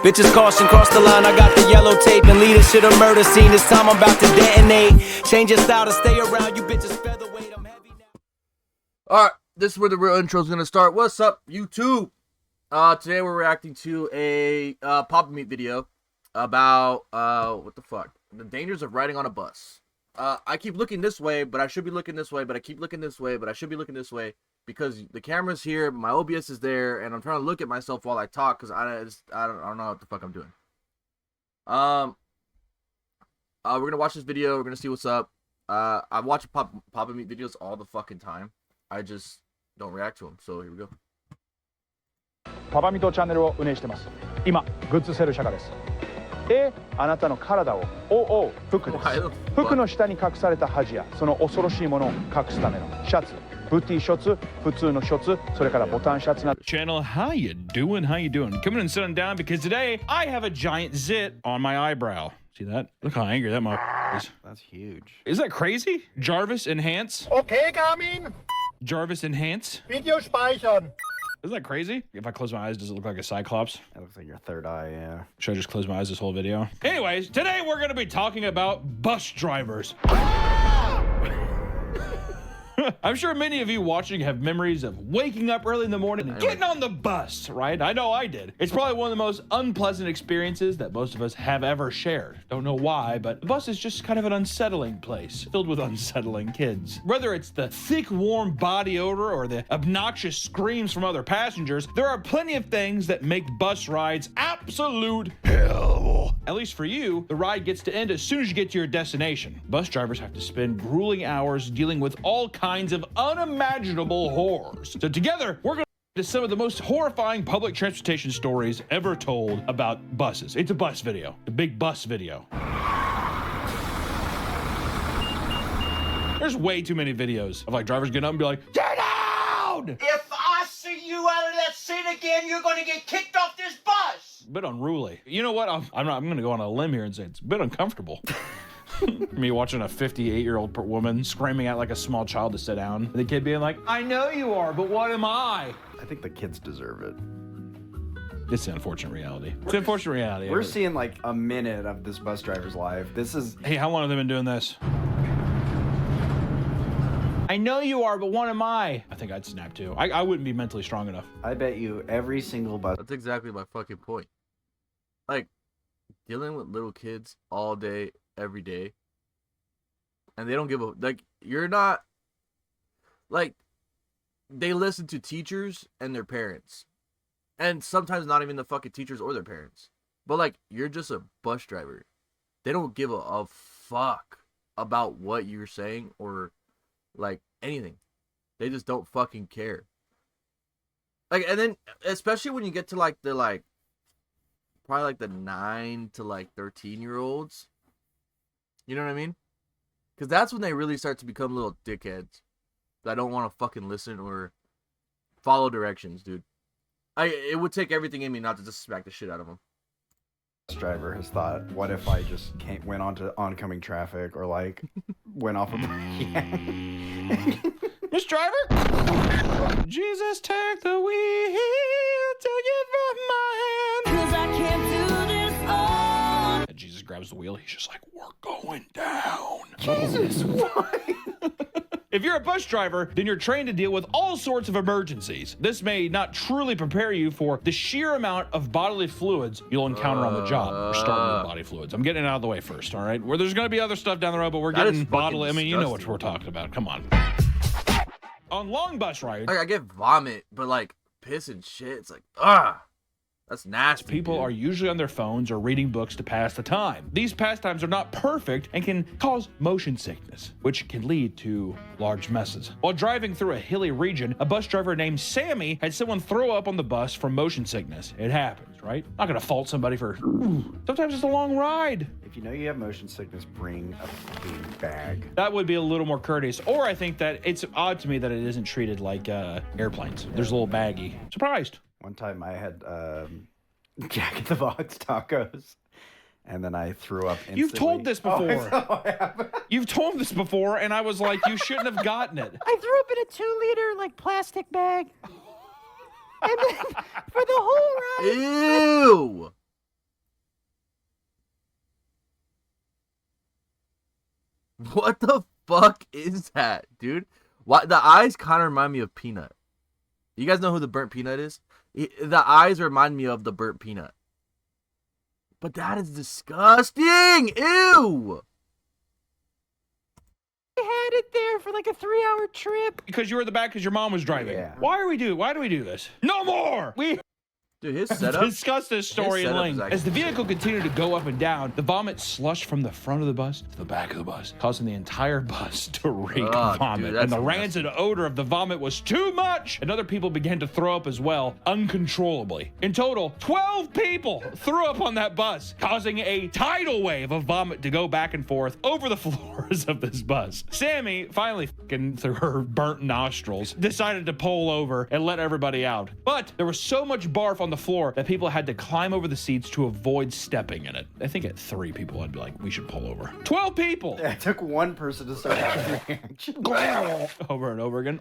Bitches caution, cross the line, I got the yellow tape and lead us to the murder scene. This time I'm about to detonate. Change your style to stay around, you bitches featherweight, I'm heavy now. Alright, this is where the real intro is gonna start. What's up, YouTube? Today we're reacting to a Papa Meat video about what the fuck? The dangers of riding on a bus. I keep looking this way, but I should be looking this way, but I keep looking this way, but I should be looking this way because the camera's here, my OBS is there, and I'm trying to look at myself while I talk because I don't know what the fuck I'm doing. We're gonna watch this video. We're gonna see what's up. I watch Papa Meat videos all the fucking time. I just don't react to them. So here we go. パパミトチャンネルを運営してます。今、グッズセル社歌です。あなたの体を覆う服です。服の下に隠された恥やその恐ろしいものを隠すためのシャツ、ブティシャツ、普通のシャツ、それからボタンシャツなど。Channel, how you doing? How you doing? Coming and sitting down because today I have a giant zit on my eyebrow. See that? Look how angry that motherfucker is. That's huge. Is that crazy? Jarvis enhance. Okay, Garmin. Jarvis enhance. Video speichern. Isn't that crazy? If I close my eyes, does it look like a cyclops? That looks like your third eye, yeah. Should I just close my eyes this whole video? Anyways, today we're going to be talking about bus drivers. I'm sure many of you watching have memories of waking up early in the morning and getting on the bus, right? I know I did. It's probably one of the most unpleasant experiences that most of us have ever shared. Don't know why, but the bus is just kind of an unsettling place, filled with unsettling kids. Whether it's the thick, warm body odor or the obnoxious screams from other passengers, there are plenty of things that make bus rides absolute hell. At least for you, the ride gets to end as soon as you get to your destination. Bus drivers have to spend grueling hours dealing with all kinds of unimaginable horrors. So together, we're going to some of the most horrifying public transportation stories ever told about buses. It's a bus video, a big bus video. There's way too many videos of like drivers getting up and be like, "Get down! If I see you out of that seat again, you're going to get kicked off this bus. A bit unruly. You know what? I'm going to go on a limb here and say it's a bit uncomfortable. Me watching a 58-year-old woman screaming at like a small child to sit down. And the kid being like, "I know you are, but what am I?" I think the kids deserve it. It's the unfortunate reality. It's the unfortunate reality. We're seeing like a minute of this bus driver's life. This is... Hey, how long have they been doing this? I know you are, but what am I? I think I'd snap too. I wouldn't be mentally strong enough. I bet you every single bus... That's exactly my fucking point. Like, dealing with little kids all day, every day, and they don't give a... Like, you're not... Like, they listen to teachers and their parents. And sometimes not even the fucking teachers or their parents. But, like, you're just a bus driver. They don't give a fuck about what you're saying or, like, anything. They just don't fucking care. Like, and then, especially when you get to, like, the, like, probably, like, the 9 to, like, 13-year-olds. You know what I mean? Because that's when they really start to become little dickheads that don't want to fucking listen or follow directions, dude. It would take everything in me not to just smack the shit out of them. Bus driver has thought, what if I just went onto oncoming traffic or, like, went off of... Miss Driver? Jesus, take the wheel, take it from my hand. 'Cause I can't do this all. And Jesus grabs the wheel. He's just like, "We're going down." Jesus, why? If you're a bus driver, then you're trained to deal with all sorts of emergencies. This may not truly prepare you for the sheer amount of bodily fluids you'll encounter on the job. We're starting with bodily fluids. I'm getting it out of the way first, all right? Where there's going to be other stuff down the road, but we're getting bodily. I mean, you know what we're talking about. Come on. On long bus rides, Like, I get vomit, but, like, piss and shit, it's like, ugh. That's nasty. people dude. are usually on their phones or reading books to pass the time. These pastimes are not perfect and can cause motion sickness, which can lead to large messes. While driving through a hilly region, a bus driver named Sammy had someone throw up on the bus from motion sickness. It happens, right? Not gonna fault somebody for, sometimes it's a long ride. If you know you have motion sickness, bring a fucking bag. That would be a little more courteous. Or I think that it's odd to me that it isn't treated like airplanes. There's a little baggie. Surprised. One time I had Jack in the Box tacos, and then I threw up instantly. You've told this before. Oh, I have. You've told this before, and I was like, you shouldn't have gotten it. I threw up in a 2-liter like plastic bag. And then for the whole ride. Ew! What the fuck is that, dude? Why the eyes kind of remind me of Peanut. You guys know who the burnt peanut is? The eyes remind me of the burnt peanut. But that is disgusting. Ew. I had it there for like a 3-hour trip. Because you were in the back because your mom was driving. Yeah. Why do we do this? No more! We Dude, his setup. discussed this story in setup is length. actually As the vehicle insane. continued to go up and down, the vomit slushed from the front of the bus to the back of the bus, causing the entire bus to reek Oh, vomit. dude, that's and the nasty. rancid odor of the vomit was too much, and other people began to throw up as well, uncontrollably. In total, 12 people threw up on that bus, causing a tidal wave of vomit to go back and forth over the floors of this bus. Sammy, finally fucking through her burnt nostrils, decided to pull over and let everybody out. But there was so much barf on the floor that people had to climb over the seats to avoid stepping in it. I think at 3 people, I'd be like, we should pull over. 12 people! It took one person to start a reaction. Over and over again.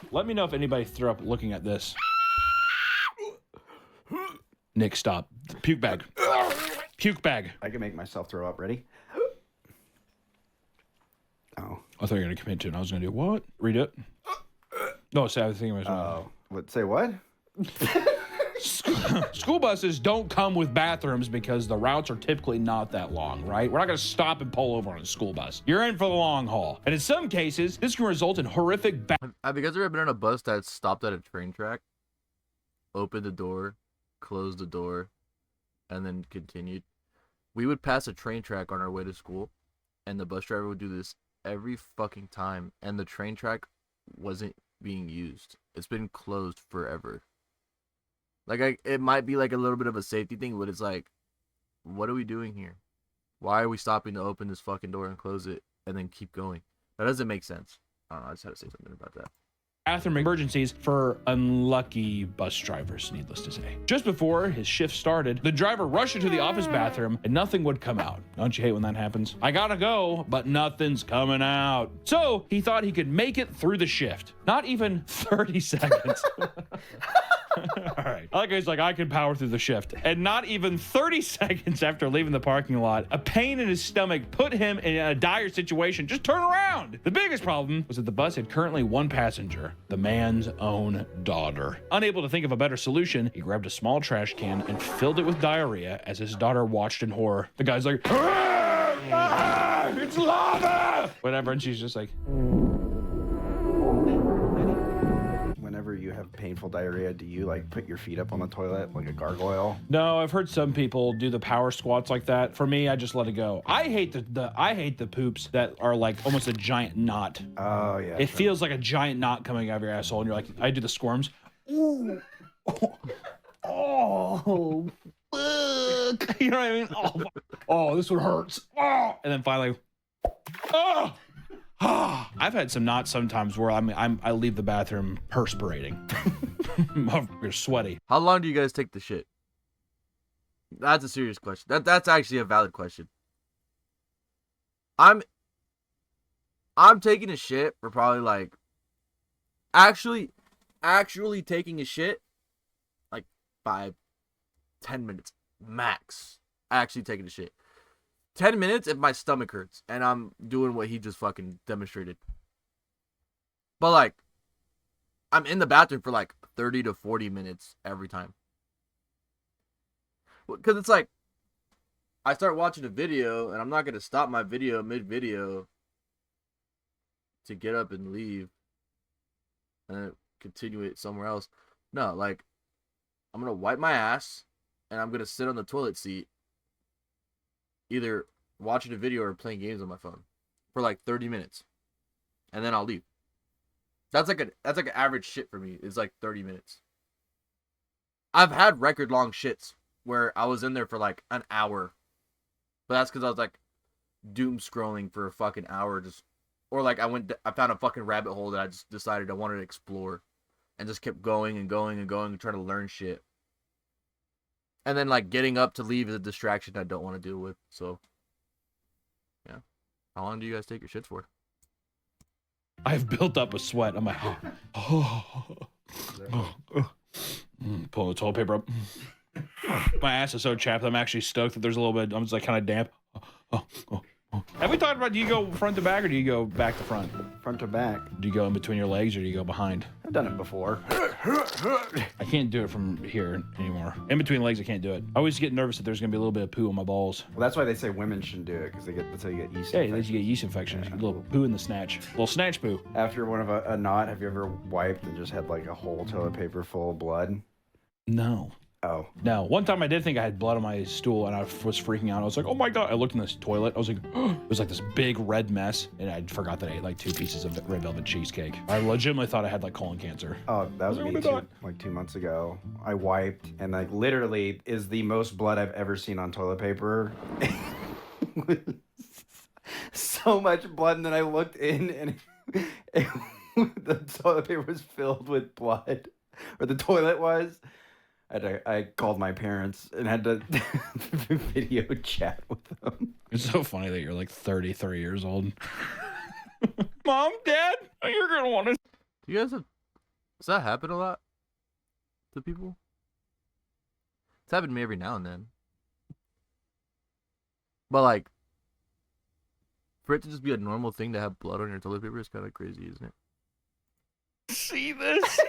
Let me know if anybody threw up looking at this. Nick, stop. Puke bag. Puke bag. I can make myself throw up. Ready? Oh. I thought you were going to commit to it. And I was going to do what? Read it. No, say I was thinking Oh. What? Say what? School buses don't come with bathrooms because the routes are typically not that long, right? We're not going to stop and pull over on a school bus. You're in for the long haul. And in some cases, this can result in horrific Have you guys ever been on a bus that stopped at a train track, opened the door, closed the door, and then continued? We would pass a train track on our way to school, and the bus driver would do this every fucking time, and the train track wasn't being used. It's been closed forever. Like, it might be like a little bit of a safety thing, but it's like, what are we doing here? Why are we stopping to open this fucking door and close it and then keep going? That doesn't make sense. I don't know, I just had to say something about that. bathroom emergencies for unlucky bus drivers, needless to say. Just before his shift started, the driver rushed into the office bathroom and nothing would come out. Don't you hate when that happens? I gotta go, but nothing's coming out. So he thought he could make it through the shift. Not even 30 seconds. All right. I like he's like, I can power through the shift. And not even 30 seconds after leaving the parking lot, a pain in his stomach put him in a dire situation. Just turn around. The biggest problem was that the bus had currently one passenger, the man's own daughter. Unable to think of a better solution, he grabbed a small trash can and filled it with diarrhea as his daughter watched in horror. The guy's like, it's lava! Whatever, and she's just like, Whenever you have painful diarrhea, do you like put your feet up on the toilet like a gargoyle? no, I've heard some people do the power squats like that. For me, I just let it go. I hate the poops that are like almost a giant knot. Oh yeah. It feels like a giant knot coming out of your asshole, and you're like, I do the squirms. Ooh. Oh, fuck. You know what I mean? Oh, this one hurts. Oh, and then finally, oh. I've had some knots sometimes where I leave the bathroom perspirating. You're sweaty. How long do you guys take the shit? That's a serious question. That's actually a valid question. I'm taking a shit for probably like actually taking a shit like 5-10 minutes max. Actually taking a shit. 10 minutes if my stomach hurts and I'm doing what he just fucking demonstrated. But like, I'm in the bathroom for like 30 to 40 minutes every time. Because it's like, I start watching a video and I'm not going to stop my video mid-video to get up and leave and continue it somewhere else. No, like, I'm going to wipe my ass and I'm going to sit on the toilet seat either watching a video or playing games on my phone for like 30 minutes. And then I'll leave. That's like an average shit for me. It's like 30 minutes. I've had record long shits where I was in there for like an hour. But that's because I was like doom scrolling for a fucking hour, just or like I found a fucking rabbit hole that I just decided I wanted to explore and just kept going and going and going and trying to learn shit. And then, like, getting up to leave is a distraction I don't want to deal with. So, yeah. How long do you guys take your shits for? I've built up a sweat. I'm like, pull the toilet paper up. My ass is so chapped. I'm actually stoked that there's a little bit. I'm just like kind of damp. Have we talked about, do you go front to back or do you go back to front? Front to back. Do you go in between your legs or do you go behind? I've done it before. I can't do it from here anymore. In between legs, I can't do it. I always get nervous that there's gonna be a little bit of poo on my balls. Well, that's why they say women shouldn't do it, because that's how you get yeast infections. Yeah, you get yeast infections. A little poo in the snatch. A little snatch poo. After one of a knot, have you ever wiped and just had like a whole toilet paper full of blood? No. Oh. No. One time I did think I had blood on my stool and I was freaking out. I was like, oh my God. I looked in this toilet. I was like, it was like this big red mess. And I forgot that I ate like 2 pieces of red velvet cheesecake. I legitimately thought I had like colon cancer. Oh, that was me too, like 2 months ago. I wiped and like literally is the most blood I've ever seen on toilet paper. So much blood, and then I looked in and the toilet paper was filled with blood, or the toilet was. I called my parents and had to video chat with them. It's so funny that you're like 33 years old. Mom, Dad, you're gonna want to. Do you guys have? Does that happen a lot to people? It's happened to me every now and then. But like, for it to just be a normal thing to have blood on your toilet paper is kind of crazy, isn't it? See this?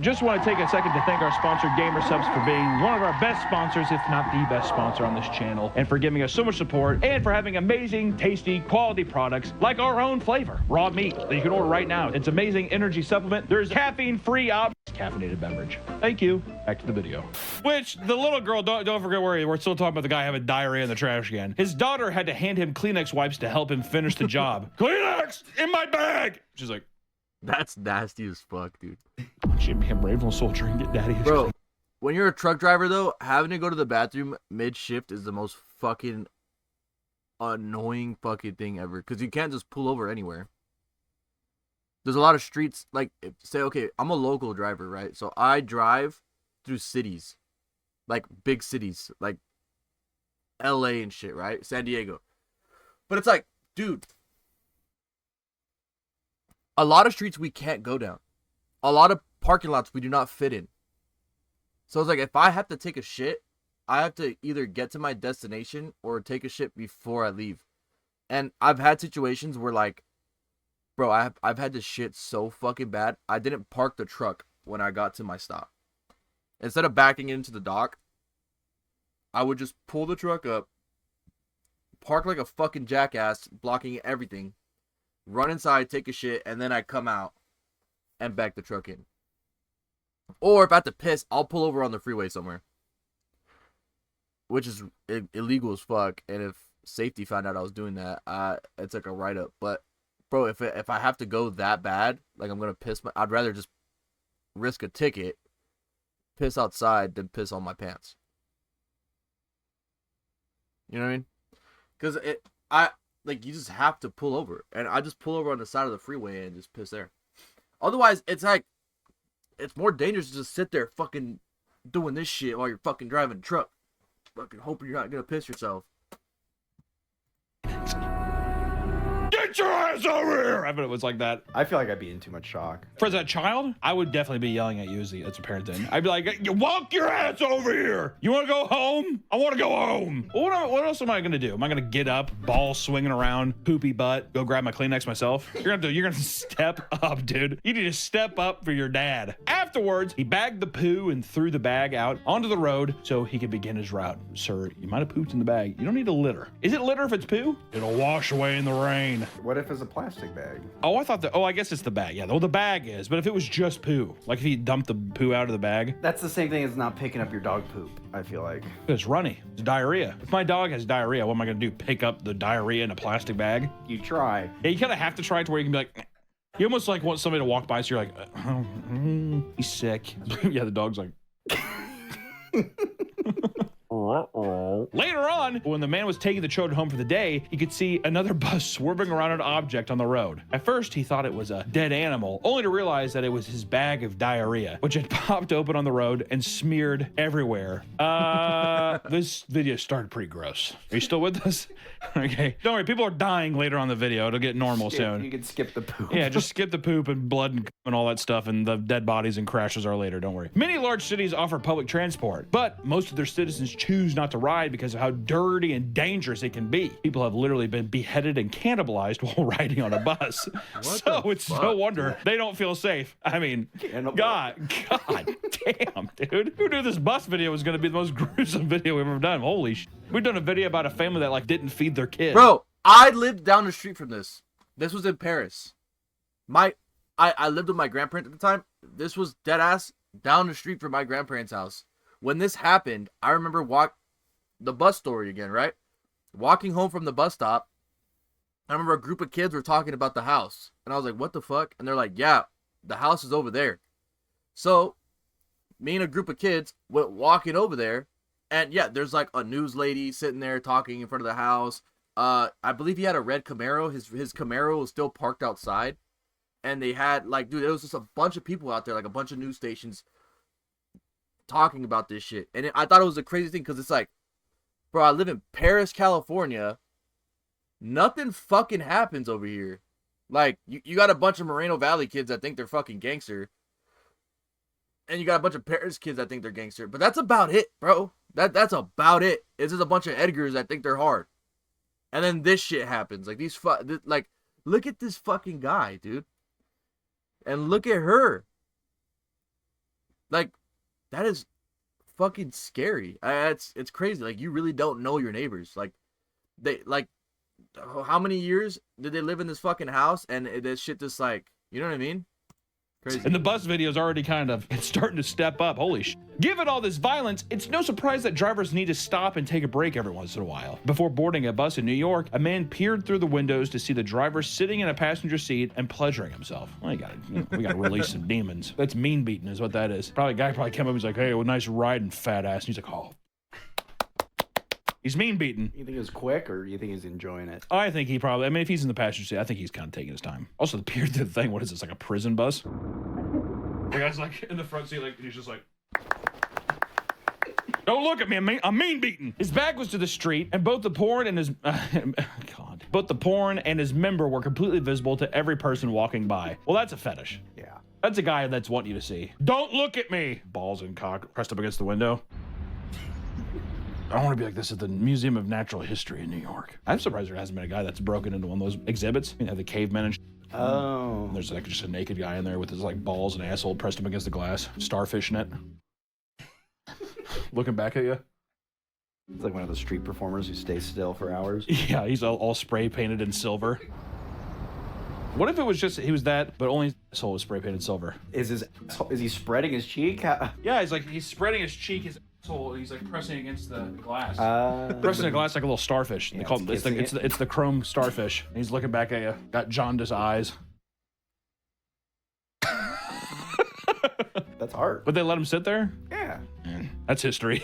Just want to take a second to thank our sponsor, GamerSubs, for being one of our best sponsors, if not the best sponsor on this channel, and for giving us so much support, and for having amazing, tasty, quality products like our own flavor, raw meat, that you can order right now. It's amazing energy supplement. There's caffeine-free caffeinated beverage. Thank you. Back to the video. Which, the little girl, don't forget we're still talking about the guy having diarrhea in the trash can. His daughter had to hand him Kleenex wipes to help him finish the job. Kleenex in my bag! She's like, that's nasty as fuck, dude. She'd be a brave little soldier and get daddy. Bro, when you're a truck driver, though, having to go to the bathroom mid-shift is the most fucking annoying fucking thing ever. Because you can't just pull over anywhere. There's a lot of streets, like, say, okay, I'm a local driver, right? So I drive through cities. Like, big cities. Like, LA and shit, right? San Diego. But it's like, dude, a lot of streets we can't go down. A lot of parking lots we do not fit in. So it's like, if I have to take a shit, I have to either get to my destination or take a shit before I leave. And I've had situations where, like, bro, I've had to shit so fucking bad, I didn't park the truck when I got to my stop. Instead of backing into the dock, I would just pull the truck up, park like a fucking jackass, blocking everything, run inside, take a shit, and then I come out and back the truck in. Or if I have to piss, I'll pull over on the freeway somewhere. Which is illegal as fuck. And if safety found out I was doing that, it's like a write-up. But, bro, if I have to go that bad, like I'm going to piss, I'd rather just risk a ticket, piss outside, than piss on my pants. You know what I mean? Because like, you just have to pull over. And I just pull over on the side of the freeway and just piss there. Otherwise, it's like, it's more dangerous to just sit there fucking doing this shit while you're fucking driving a truck. Fucking hoping you're not gonna piss yourself. Get your ass over here! I bet it was like that. I feel like I'd be in too much shock. For as a child, I would definitely be yelling at you as a parent then. I'd be like, you walk your ass over here! You wanna go home? I wanna go home! Well, what else am I gonna do? Am I gonna get up, ball swinging around, poopy butt, go grab my Kleenex myself? You're gonna step up, dude. You need to step up for your dad. Afterwards, he bagged the poo and threw the bag out onto the road so he could begin his route. Sir, you might have pooped in the bag. You don't need to litter. Is it litter if it's poo? It'll wash away in the rain. What if it's a plastic bag? Oh, I thought that. Oh, I guess it's the bag. Yeah, well, the bag is. But if it was just poo, like if he dumped the poo out of the bag, That's the same thing as not picking up your dog poop, I feel like. it's runny. It's diarrhea. If my dog has diarrhea, what am I gonna do? Pick up the diarrhea in a plastic bag? You try. Yeah, you kind of have to try it to where you can be like. You almost like want somebody to walk by, so you're like, he's sick. Yeah, the dog's like. Later on, when the man was taking the children home for the day, he could see another bus swerving around an object on the road. At first, he thought it was a dead animal, only to realize that it was his bag of diarrhea, which had popped open on the road and smeared everywhere. This video started pretty gross. Are you still with us? Okay. Don't worry, people are dying later on the video. It'll get normal soon. You can skip the poop. Yeah, just skip the poop and blood and all that stuff, and the dead bodies and crashes are later. Don't worry. Many large cities offer public transport, but most of their citizens choose choose not to ride because of how dirty and dangerous it can be. People have literally been beheaded and cannibalized while riding on a bus. So it's no wonder they don't feel safe. I mean, God damn, dude. Who knew this bus video was going to be the most gruesome video we've ever done? Holy shit. We've done a video about a family that like didn't feed their kid. Bro, I lived down the street from this. This was in Paris. I lived with my grandparents at the time. This was dead ass down the street from my grandparents' house. When this happened, I remember the bus story again, right? Walking home from the bus stop, I remember a group of kids were talking about the house. And I was like, what the fuck? And they're like, yeah, the house is over there. So, me and a group of kids went walking over there. And yeah, there's like a news lady sitting there talking in front of the house. I believe he had a red Camaro. His Camaro was still parked outside. And they had, like, dude, there was just a bunch of people out there, like a bunch of news stations talking about this shit. And I thought it was a crazy thing because it's like, bro, I live in Paris, California. Nothing fucking happens over here. Like, you got a bunch of Moreno Valley kids that think they're fucking gangster. And you got a bunch of Paris kids that think they're gangster. But that's about it, bro. That's about it. It's just a bunch of Edgars that think they're hard. And then this shit happens. Like, like, look at this fucking guy, dude. And look at her. Like, that is fucking scary. It's crazy. Like, you really don't know your neighbors. Like, how many years did they live in this fucking house? And this shit just like, you know what I mean? Crazy. And the bus video is already it's starting to step up. Holy shit. Given all this violence, it's no surprise that drivers need to stop and take a break every once in a while. Before boarding a bus in New York, a man peered through the windows to see the driver sitting in a passenger seat and pleasuring himself. Well, we gotta release some demons. That's mean beating is what that is. A guy came up and was like, hey, well, nice riding, fat ass. And he's like, oh. He's mean beating. You think it was quick, or you think he's enjoying it? I think he probably, if he's in the passenger seat, I think he's kind of taking his time. Also, the peered through the thing, what is this, like a prison bus? The guy's like in the front seat, like, he's just like, don't look at me, I'm mean beaten. His back was to the street, and both the porn and his both the porn and his member were completely visible to every person walking by. Well, that's a fetish. Yeah. That's a guy that's wanting you to see. Don't look at me. Balls and cock pressed up against the window. I want to be like this at the Museum of Natural History in New York. I'm surprised there hasn't been a guy that's broken into one of those exhibits. You know, the cavemen and Oh. There's like just a naked guy in there with his like balls and asshole pressed up against the glass, starfish net. Looking back at you. It's like one of the street performers who stays still for hours. Yeah, he's all spray painted in silver. What if it was just he was that, but only his asshole was spray painted silver? Is he spreading his cheek? Yeah, he's spreading his cheek, his asshole, he's like pressing against the glass. Pressing the glass like a little starfish. Yeah, they call it's the chrome starfish. And he's looking back at you, got jaundiced eyes. That's hard. Would they let him sit there? Yeah. That's history.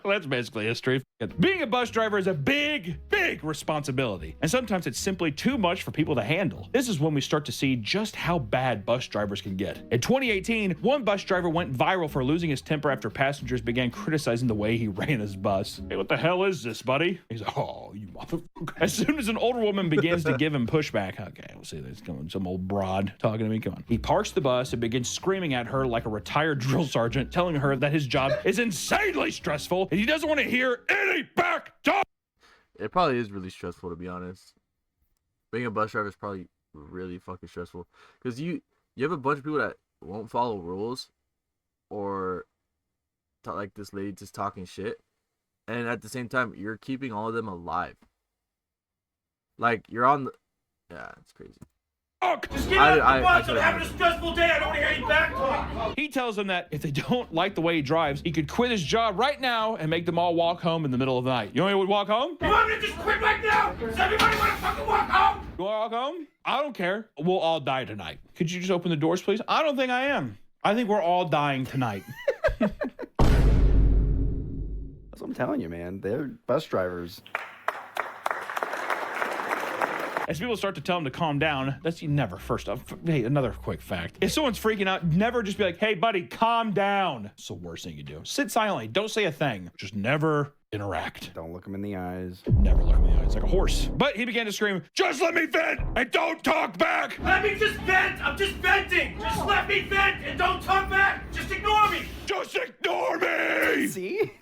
That's basically history. Being a bus driver is a big responsibility. And sometimes it's simply too much for people to handle. This is when we start to see just how bad bus drivers can get. In 2018, one bus driver went viral for losing his temper after passengers began criticizing the way he ran his bus. Hey, what the hell is this, buddy? He's like, oh, you motherfucker. As soon as an older woman begins to give him pushback, okay, we'll see this coming. Some old broad talking to me, come on. He parks the bus and begins screaming at her like a retired drill sergeant, telling her that his job is insanely stressful and he doesn't want to hear any back talk. It probably is really stressful, to be honest. Being a bus driver is probably really fucking stressful. Because you have a bunch of people that won't follow rules. Or like this lady just talking shit. And at the same time, you're keeping all of them alive. Like, you're on the... Yeah, it's crazy. Just get out of the bus. I'm having a stressful day. I don't want to hear you back talk. He tells them that if they don't like the way he drives, he could quit his job right now and make them all walk home in the middle of the night. You know who would walk home? You want me to just quit right now? Does everybody want to fucking walk home? You want to walk home? I don't care. We'll all die tonight. Could you just open the doors, please? I don't think I am. I think we're all dying tonight. That's what I'm telling you, man. They're bus drivers. As people start to tell him to calm down, that's never, first off, hey, another quick fact. If someone's freaking out, never just be like, hey, buddy, calm down. It's the worst thing you do. Sit silently. Don't say a thing. Just never interact. Don't look him in the eyes. Never look him in the eyes like a horse. But he began to scream, just let me vent and don't talk back. Let me just vent. I'm just venting. Just let me vent and don't talk back. Just ignore me. Just ignore me. See?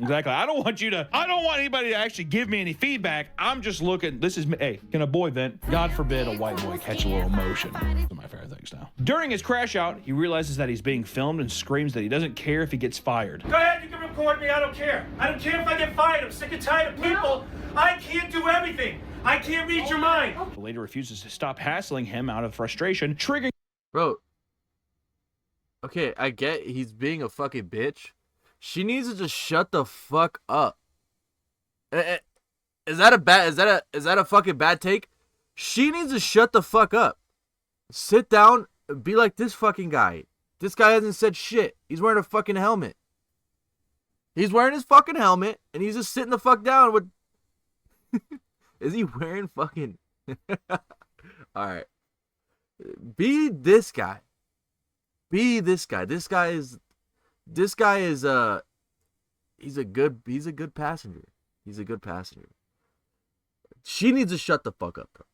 Exactly. I don't want anybody to actually give me any feedback. I'm just looking. This is me. Hey, can a boy vent? God forbid a white boy catch a little emotion. Those are my favorite things now. During his crash out, he realizes that he's being filmed and screams that he doesn't care if he gets fired. Go ahead, you can record me. I don't care. I don't care if I get fired. I'm sick and tired of people. I can't do everything. I can't read your mind. The lady refuses to stop hassling him out of frustration, triggering. Bro. Okay, I get he's being a fucking bitch. She needs to just shut the fuck up. Is that a fucking bad take? She needs to shut the fuck up. Sit down and be like this fucking guy. This guy hasn't said shit. He's wearing a fucking helmet. He's wearing his fucking helmet and he's just sitting the fuck down with Is he wearing fucking Alright. Be this guy. Be this guy. This guy is he's a good passenger. He's a good passenger. She needs to shut the fuck up, bro.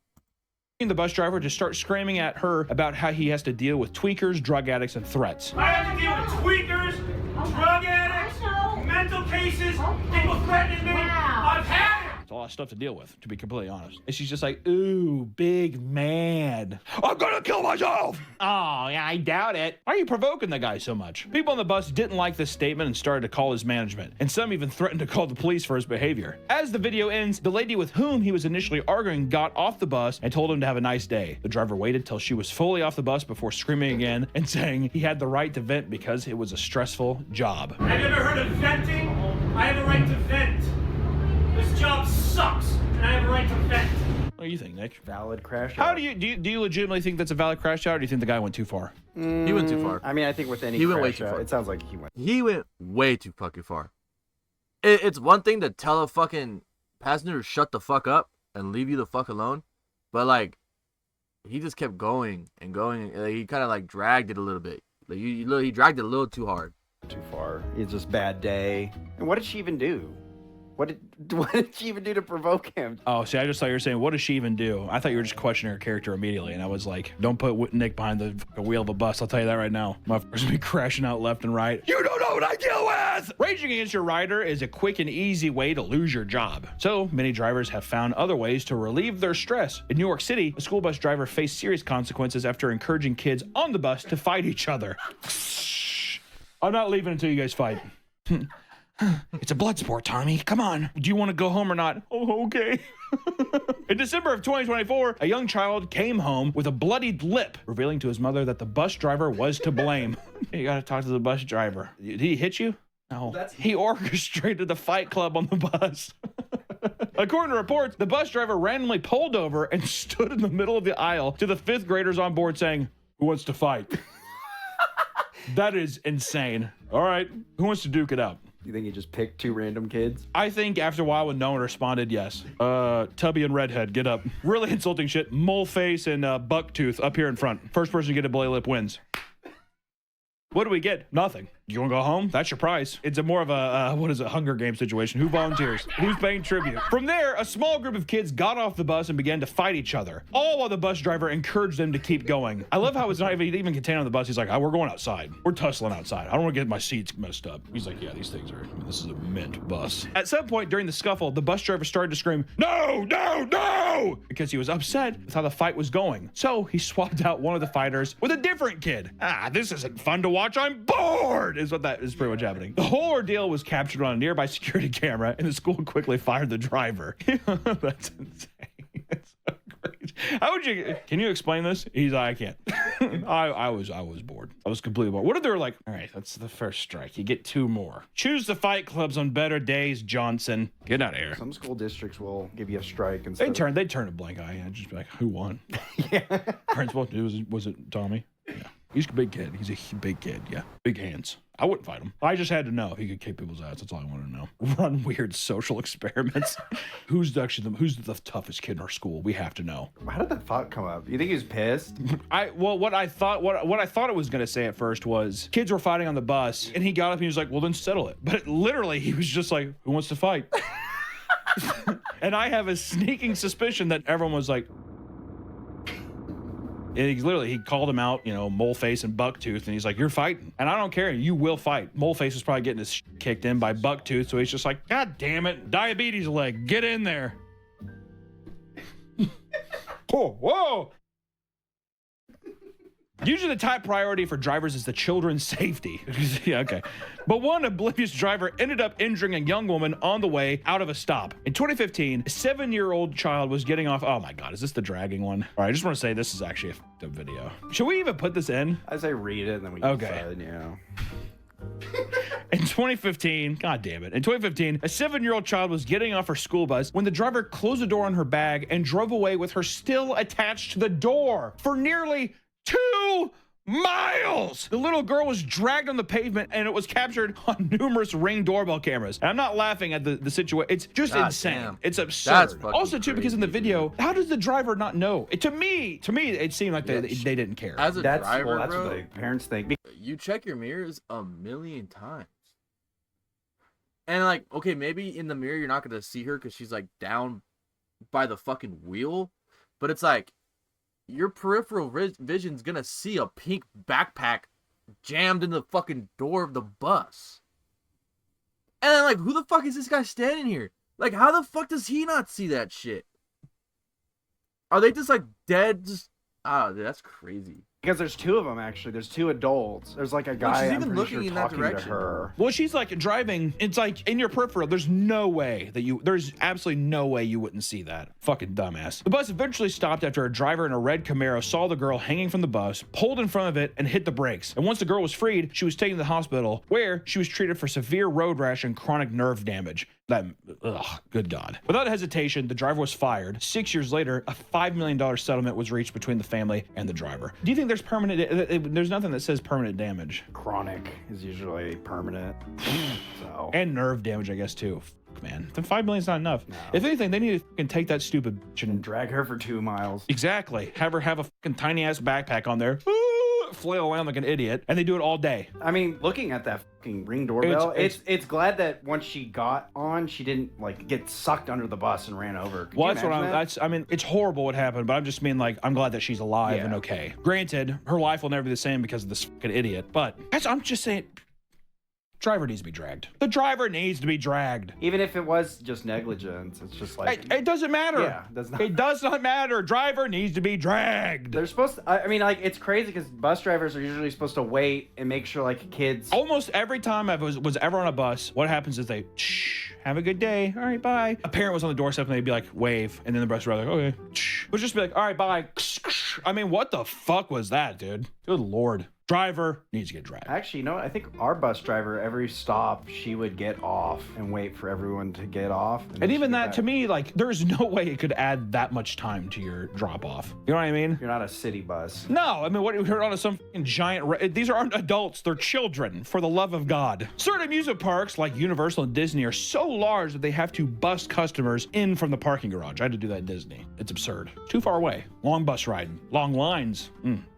The bus driver to start screaming at her about how he has to deal with tweakers, drug addicts, and threats. I have to deal with tweakers, drug addicts, mental cases, people threatening me. I've had it. It's a lot of stuff to deal with, to be completely honest. And she's just like, ooh, big man. I'm gonna kill myself. Oh, yeah, I doubt it. Why are you provoking the guy so much? People on the bus didn't like this statement and started to call his management. And some even threatened to call the police for his behavior. As the video ends, the lady with whom he was initially arguing got off the bus and told him to have a nice day. The driver waited till she was fully off the bus before screaming again and saying he had the right to vent because it was a stressful job. Have you ever heard of venting? I have a right to vent. This job sucks, and I have a right to vent. What do you think, Nick? Valid crash How out. do you legitimately think that's a valid crash out, or do you think the guy went too far? He went too far. I mean, I think with any He went way crash too out, far. it sounds like he went. He went way too fucking far. It's one thing to tell a fucking passenger to shut the fuck up and leave you the fuck alone, but like, he just kept going and going. And he kind of like dragged it a little bit. Like he dragged it a little too hard. Too far. It's just bad day. And what did she even do? What did she even do to provoke him? Oh, see, I just thought you were saying, what does she even do? I thought you were just questioning her character immediately, and I was like, don't put Nick behind the wheel of a bus. I'll tell you that right now. Motherfuckers gonna be crashing out left and right. You don't know what I deal with! Raging against your rider is a quick and easy way to lose your job. So, many drivers have found other ways to relieve their stress. In New York City, a school bus driver faced serious consequences after encouraging kids on the bus to fight each other. I'm not leaving until you guys fight. It's a blood sport, Tommy. Come on. Do you want to go home or not? Oh, okay. In December of 2024, a young child came home with a bloodied lip, revealing to his mother that the bus driver was to blame. You gotta talk to the bus driver. Did he hit you? No. He orchestrated the fight club on the bus. According to reports, the bus driver randomly pulled over and stood in the middle of the aisle to the 5th graders on board saying, "Who wants to fight?" That is insane. All right, who wants to duke it out? You think he just picked 2 random kids? I think after a while when no one responded, yes. Tubby and Redhead, get up. Really insulting shit. Mole face and Bucktooth up here in front. First person to get a bloody lip wins. What do we get? Nothing. You want to go home? That's your prize. It's a more of a, Hunger Games situation. Who volunteers? Who's paying tribute? From there, a small group of kids got off the bus and began to fight each other, all while the bus driver encouraged them to keep going. I love how it's not even contained on the bus. He's like, we're going outside. We're tussling outside. I don't want to get my seats messed up. He's like, yeah, these things are, this is a mint bus. At some point during the scuffle, the bus driver started to scream, "No, no, no!" because he was upset with how the fight was going. So he swapped out one of the fighters with a different kid. This isn't fun to watch. I'm bored, is what that is pretty much happening. The whole ordeal was captured on a nearby security camera, and the school quickly fired the driver. That's insane. That's so great. How would you? Can you explain this? He's like, I can't. I was bored. I was completely bored. What if they're like, all right, that's the first strike. You get 2 more. Choose the fight clubs on better days, Johnson. Get out of here. Some school districts will give you a strike and They'd turn a blank eye and just be like, who won? Yeah. Principal, was it Tommy? Yeah. He's a big kid. He's a big kid. Yeah. Big hands. I wouldn't fight him. I just had to know he could kick people's ass. That's all I wanted to know. Run weird social experiments. Who's the toughest kid in our school? We have to know. How did that thought come up? You think he was pissed? What I thought it was gonna say at first was kids were fighting on the bus, and he got up and he was like, well, then settle it. But literally he was just like, who wants to fight? And I have a sneaking suspicion that everyone was like, And he called him out, mole face and bucktooth, and he's like, you're fighting. And I don't care, you will fight. Mole face was probably getting his shit kicked in by bucktooth, so he's just like, God damn it, diabetes leg, get in there. Oh, whoa. Usually the top priority for drivers is the children's safety. Yeah, okay. But one oblivious driver ended up injuring a young woman on the way out of a stop. In 2015, a 7-year-old child was getting off. Oh my God, is this the dragging one? All right, I just want to say this is actually a f***ed up video. Should we even put this in? I say read it and then we can decide, In 2015, God damn it. In 2015, a 7-year-old child was getting off her school bus when the driver closed the door on her bag and drove away with her still attached to the door for nearly 2 miles. The little girl was dragged on the pavement and it was captured on numerous Ring doorbell cameras. And I'm not laughing at the situation. It's just insane. Damn. It's absurd. That's Also, too, because in the crazy, video, how does the driver not know? To me, it seemed like they didn't care. As a driver, that's bro, what the parents think. you check your mirrors a million times. And like, okay, maybe in the mirror you're not gonna see her because she's like down by the fucking wheel, but it's like your peripheral vision's gonna see a pink backpack jammed in the fucking door of the bus. And then like, who the fuck is this guy standing here? Like, how the fuck does he not see that shit? Are they just like dead? Just that's crazy. Because there's 2 of them, actually. There's 2 adults. There's like a guy, she's I'm even pretty looking sure, in that talking to direction. her. Well, she's like driving. It's like in your peripheral. There's no way that there's absolutely no way you wouldn't see that. Fucking dumbass. The bus eventually stopped after a driver in a red Camaro saw the girl hanging from the bus, pulled in front of it, and hit the brakes. And once the girl was freed, she was taken to the hospital where she was treated for severe road rash and chronic nerve damage. Good God. Without hesitation, the driver was fired. 6 years later, a $5 million settlement was reached between the family and the driver. Do you think there's there's nothing that says permanent damage? Chronic is usually permanent. So. And nerve damage, I guess, too. Fuck, man. Then $5 million's not enough. No. If anything, they need to fucking take that stupid bitch and drag her for 2 miles. Exactly. Have her have a fucking tiny ass backpack on there. Flail around like an idiot, and they do it all day. I mean, looking at that fucking Ring doorbell, it's glad that once she got on, she didn't like get sucked under the bus and ran over. Well, I mean, it's horrible what happened, but I'm just mean like, I'm glad that she's alive and okay. Granted, her life will never be the same because of this fucking idiot, but I'm just saying, driver needs to be dragged. The driver needs to be dragged. Even if it was just negligence, it's just like... It doesn't matter. Yeah, it does not matter. Driver needs to be dragged. They're supposed to... I mean, like, it's crazy because bus drivers are usually supposed to wait and make sure, like, kids... Almost every time I was ever on a bus, what happens is they... Shh, have a good day. All right, bye. A parent was on the doorstep and they'd be like, wave. And then the bus driver like, okay. Shh. Would just be like, all right, bye. I mean, what the fuck was that, dude? Good Lord. Driver needs to get dragged. Actually, you know what? I think our bus driver, every stop, she would get off and wait for everyone to get off. And even that, to me, like, there's no way it could add that much time to your drop off. You know what I mean? You're not a city bus. No, I mean, what, you're on some fucking giant... These aren't adults. They're children, for the love of God. Certain amusement parks, like Universal and Disney, are so large that they have to bus customers in from the parking garage. I had to do that at Disney. It's absurd. Too far away. Long bus ride. Long lines.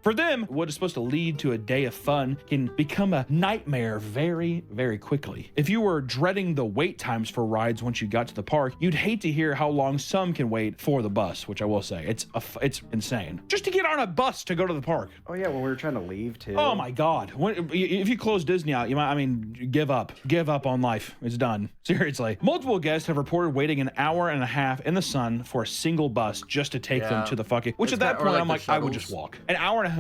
For them, what is supposed to lead to a day of fun can become a nightmare very, very quickly. If you were dreading the wait times for rides once you got to the park, you'd hate to hear how long some can wait for the bus, which I will say, it's insane. Just to get on a bus to go to the park. Oh yeah, when we were trying to leave too. Oh my God. If you close Disney out, you might, I mean, give up. Give up on life. It's done. Seriously. Multiple guests have reported waiting an hour and a half in the sun for a single bus just to take them to the fucking, which at that point, I'm like, I would just walk. An hour and a half.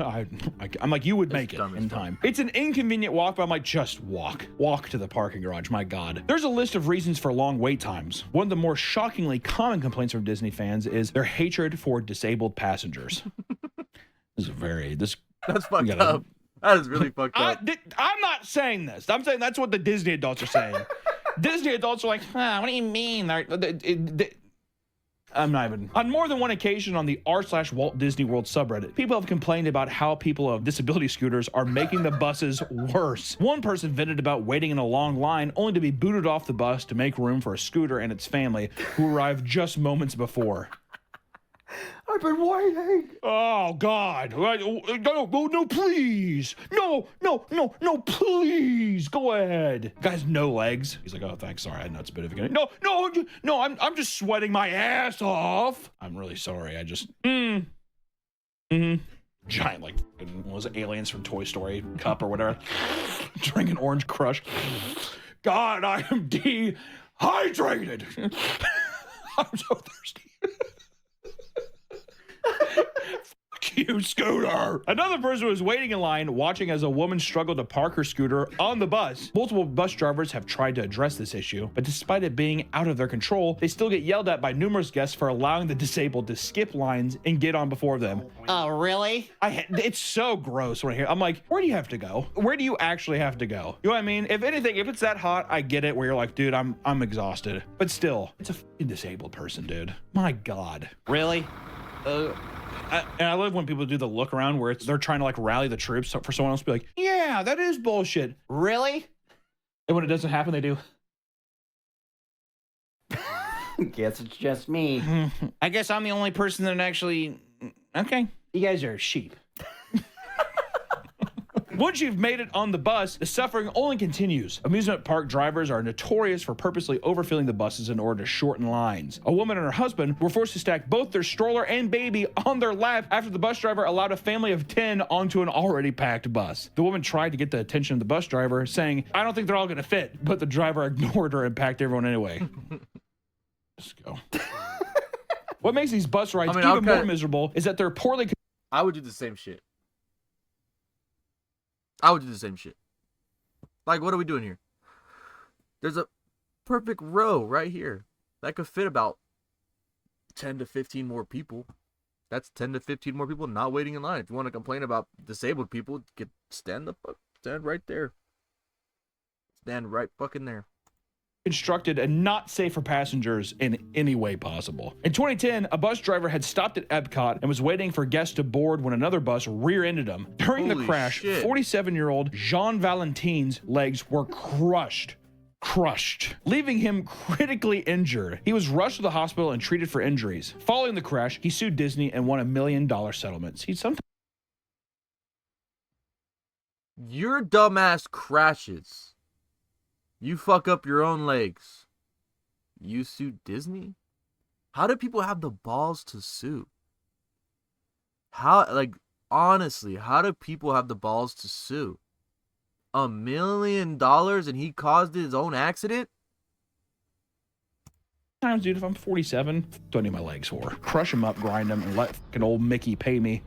I'm like, you would make it in time. It's an inconvenient walk, but I'm like, just walk. Walk to the parking garage. My God. There's a list of reasons for long wait times. One of the more shockingly common complaints from Disney fans is their hatred for disabled passengers. That's fucked up. That is really fucked up. I'm not saying this. I'm saying that's what the Disney adults are saying. Disney adults are like, what do you mean? I'm not even. On more than one occasion on the r/Walt Disney World subreddit, people have complained about how people of disability scooters are making the buses worse. One person vented about waiting in a long line only to be booted off the bus to make room for a scooter and its family, who arrived just moments before. I've been waiting. Oh, God. No, please. No, please. Go ahead. Guy's no legs. He's like, oh, thanks. Sorry. I know it's a bit of a... No, I'm just sweating my ass off. I'm really sorry. I just... giant, like, what was it, aliens from Toy Story cup or whatever, drinking Orange Crush. God, I am dehydrated. I'm so thirsty. Fuck you, Scooter. Another person was waiting in line, watching as a woman struggled to park her scooter on the bus. Multiple bus drivers have tried to address this issue, but despite it being out of their control, they still get yelled at by numerous guests for allowing the disabled to skip lines and get on before them. Oh, really? It's so gross when I hear. I'm like, where do you have to go? Where do you actually have to go? You know what I mean? If anything, if it's that hot, I get it. Where you're like, dude, I'm exhausted. But still, it's a fucking disabled person, dude. My God. Really? And I love when people do the look around where they're trying to like rally the troops for someone else to be like, yeah, that is bullshit. Really? And when it doesn't happen, they do. Guess it's just me. I guess I'm the only person that actually... Okay. You guys are sheep. Once you've made it on the bus, the suffering only continues. Amusement park drivers are notorious for purposely overfilling the buses in order to shorten lines. A woman and her husband were forced to stack both their stroller and baby on their lap after the bus driver allowed a family of 10 onto an already packed bus. The woman tried to get the attention of the bus driver, saying, I don't think they're all gonna fit, but the driver ignored her and packed everyone anyway. Let's go. What makes these bus rides even more miserable is that they're poorly... I would do the same shit. I would do the same shit. Like, what are we doing here? There's a perfect row right here that could fit about 10 to 15 more people. That's 10 to 15 more people not waiting in line. If you want to complain about disabled people, stand right there. Stand right fucking there. Constructed and not safe for passengers in any way possible. In 2010, a bus driver had stopped at Epcot and was waiting for guests to board when another bus rear-ended him. During the crash, 47-year-old Jean Valentine's legs were crushed, leaving him critically injured. He was rushed to the hospital and treated for injuries. Following the crash, he sued Disney and won $1 million settlements. Your dumbass crashes. You fuck up your own legs. You sue Disney? How do people have the balls to sue? Honestly, how do people have the balls to sue? $1 million and he caused his own accident? Times, dude, if I'm 47, don't need my legs for. Crush them up, grind them, and let fucking old Mickey pay me.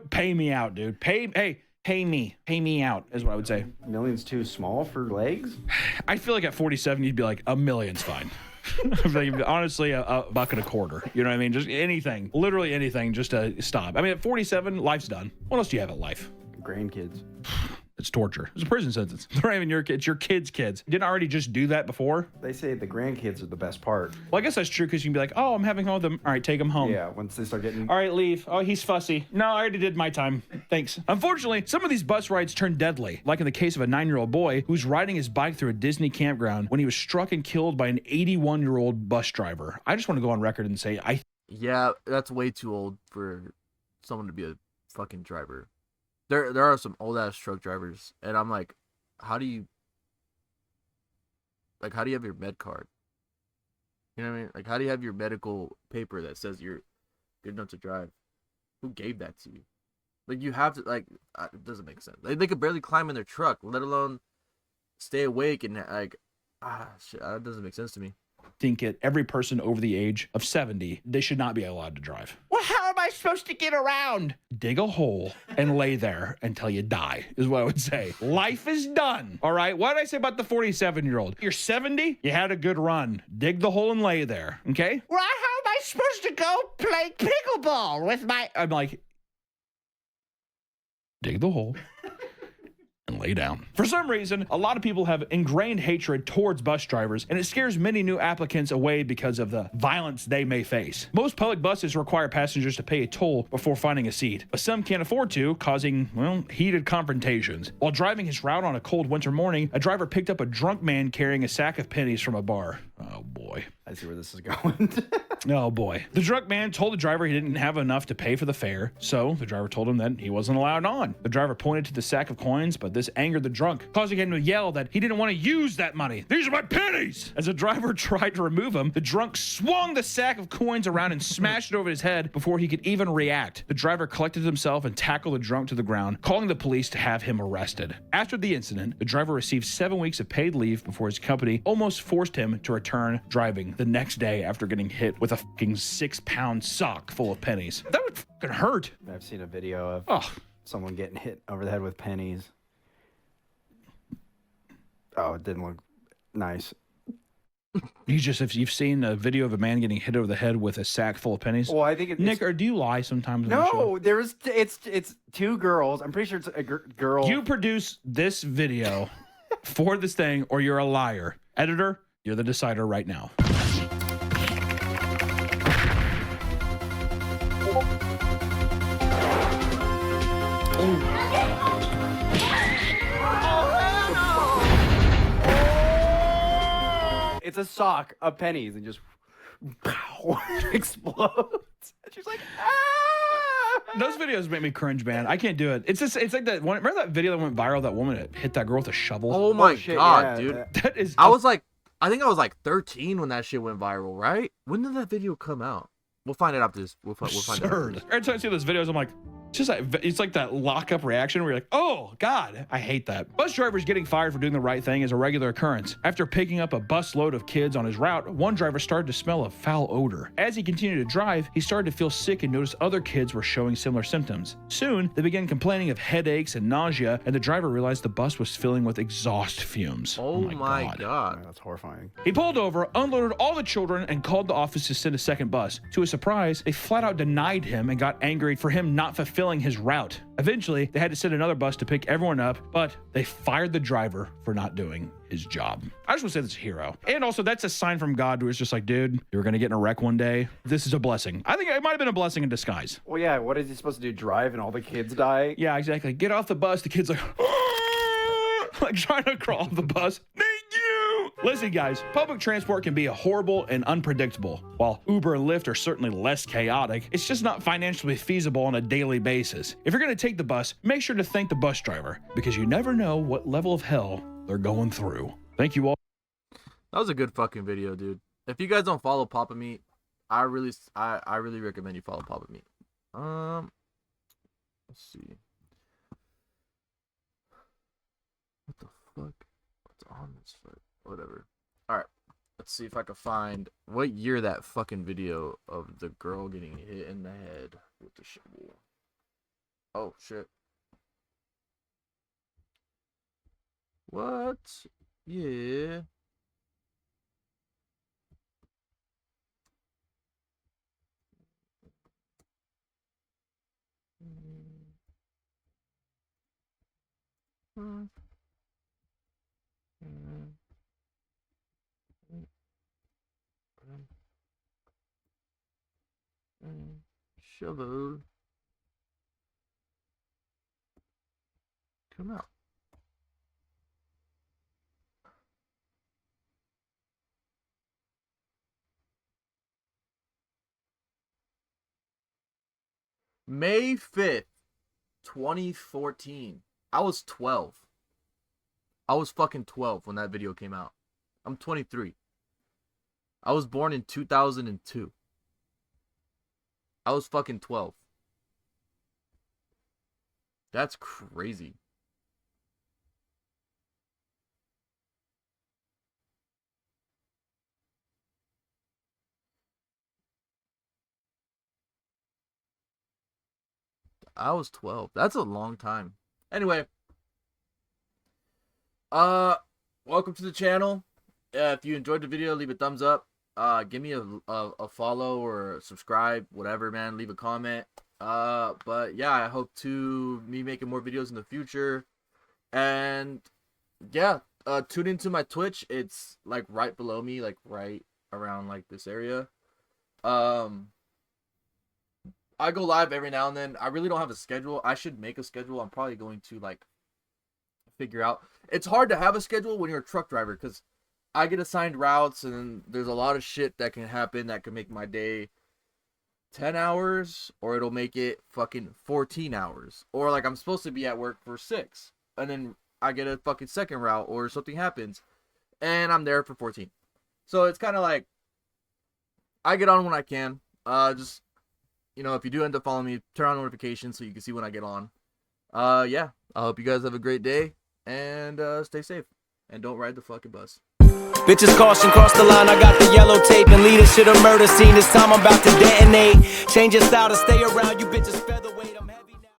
Pay me out, dude. Pay me out, is what I would say. $1 million's too small for legs? I feel like at 47, you'd be like, $1 million's fine. Honestly, a buck and a quarter. You know what I mean? Just anything, literally anything, just to stop. I mean, at 47, life's done. What else do you have at life? Grandkids. It's torture. It's a prison sentence. They're not even your kids, your kids' kids. Didn't I already just do that before? They say the grandkids are the best part. Well, I guess that's true because you can be like, oh, I'm having fun with them. All right, take them home. Yeah, once they start getting... All right, leave. Oh, he's fussy. No, I already did my time. Thanks. Unfortunately, some of these bus rides turn deadly, like in the case of a 9-year-old boy who's riding his bike through a Disney campground when he was struck and killed by an 81-year-old bus driver. I just want to go on record and say, Yeah, that's way too old for someone to be a fucking driver. There are some old-ass truck drivers, and I'm like, how do you have your med card? You know what I mean? Like, how do you have your medical paper that says you're good enough to drive? Who gave that to you? Like, you have to, like, it doesn't make sense. Like, they could barely climb in their truck, let alone stay awake, and, like, shit, that doesn't make sense to me. think it every person over the age of 70, they should not be allowed to drive. Well, how am I supposed to get around? Dig a hole and lay there until you die, is what I would say. Life is done. All right. What did I say about the 47-year-old? You're 70, you had a good run. Dig the hole and lay there. Okay. Well, how am I supposed to go play pickleball with my... I'm like, dig the hole and lay down. For some reason, a lot of people have ingrained hatred towards bus drivers, and it scares many new applicants away because of the violence they may face. Most public buses require passengers to pay a toll before finding a seat, but some can't afford to, causing, well, heated confrontations. While driving his route on a cold winter morning, a driver picked up a drunk man carrying a sack of pennies from a bar. Oh boy. I see where this is going. Oh boy. The drunk man told the driver he didn't have enough to pay for the fare, so the driver told him that he wasn't allowed on. The driver pointed to the sack of coins, but this angered the drunk, causing him to yell that he didn't want to use that money. These are my pennies! As the driver tried to remove him, the drunk swung the sack of coins around and smashed it over his head before he could even react. The driver collected himself and tackled the drunk to the ground, calling the police to have him arrested. After the incident, the driver received 7 weeks of paid leave before his company almost forced him to return driving the next day after getting hit with a fucking 6-pound sock full of pennies. That would fucking hurt. I've seen a video of someone getting hit over the head with pennies. Oh, it didn't look nice. If you've seen a video of a man getting hit over the head with a sack full of pennies. Well, I think it's Nick, or do you lie sometimes? No, it's two girls. I'm pretty sure it's a girl. You produce this video for this thing, or you're a liar. Editor, you're the decider right now. It's a sock of pennies and just explodes. And she's like, ah! Those videos make me cringe, man. I can't do it. It's like that one. Remember that video that went viral? That woman that hit that girl with a shovel. Oh my god, yeah, dude! That is. I think I was like 13 when that shit went viral, right? When did that video come out? We'll find it after this. We'll find it after this. Every time I see those videos, I'm like, it's like that lockup reaction where you're like, oh God, I hate that. Bus drivers getting fired for doing the right thing is a regular occurrence. After picking up a bus load of kids on his route, one driver started to smell a foul odor. As he continued to drive, he started to feel sick and noticed other kids were showing similar symptoms. Soon, they began complaining of headaches and nausea, and the driver realized the bus was filling with exhaust fumes. Oh my god. That's horrifying. He pulled over, unloaded all the children, and called the office to send a second bus. To his surprise, they flat out denied him and got angry for him not fulfilling his route. Eventually, they had to send another bus to pick everyone up, but they fired the driver for not doing his job. I just want to say that's a hero. And also, that's a sign from God where it's just like, dude, you're going to get in a wreck one day. This is a blessing. I think it might have been a blessing in disguise. Well, yeah, what is he supposed to do? Drive and all the kids die? Yeah, exactly. Get off the bus. The kid's like, like trying to crawl off the bus. Thank you. Listen, guys, public transport can be horrible and unpredictable. While Uber and Lyft are certainly less chaotic, it's just not financially feasible on a daily basis. If you're going to take the bus, make sure to thank the bus driver, because you never know what level of hell they're going through. Thank you all. That was a good fucking video, dude. If you guys don't follow Papa Meat, I really recommend you follow Papa Meat. Let's see. What the fuck? What's on this foot? Whatever. Alright. Let's see if I can find what year that fucking video of the girl getting hit in the head with the shovel. Oh, shit. What? Yeah. Shovel. Come out. May 5th, 2014. I was 12. I was fucking 12 when that video came out. I'm 23. I was born in 2002. I was fucking 12. That's crazy. I was 12. That's a long time. Anyway. Welcome to the channel. If you enjoyed the video, leave a thumbs up. Give me a follow or subscribe, whatever, man. Leave a comment. But yeah, I hope to be making more videos in the future. And yeah, tune into my Twitch. It's like right below me, like right around like this area. I go live every now and then. I really don't have a schedule. I should make a schedule. I'm probably going to like figure out. It's hard to have a schedule when you're a truck driver because I get assigned routes, and there's a lot of shit that can happen that can make my day 10 hours, or it'll make it fucking 14 hours. Or like I'm supposed to be at work for 6, and then I get a fucking second route, or something happens, and I'm there for 14. So it's kind of like, I get on when I can. Just, you know, if you do end up following me, turn on notifications so you can see when I get on. Yeah, I hope you guys have a great day, and stay safe, and don't ride the fucking bus. Bitches caution, cross the line, I got the yellow tape and lead us to the murder scene. This time I'm about to detonate. Change your style to stay around, you bitches featherweight, I'm heavy.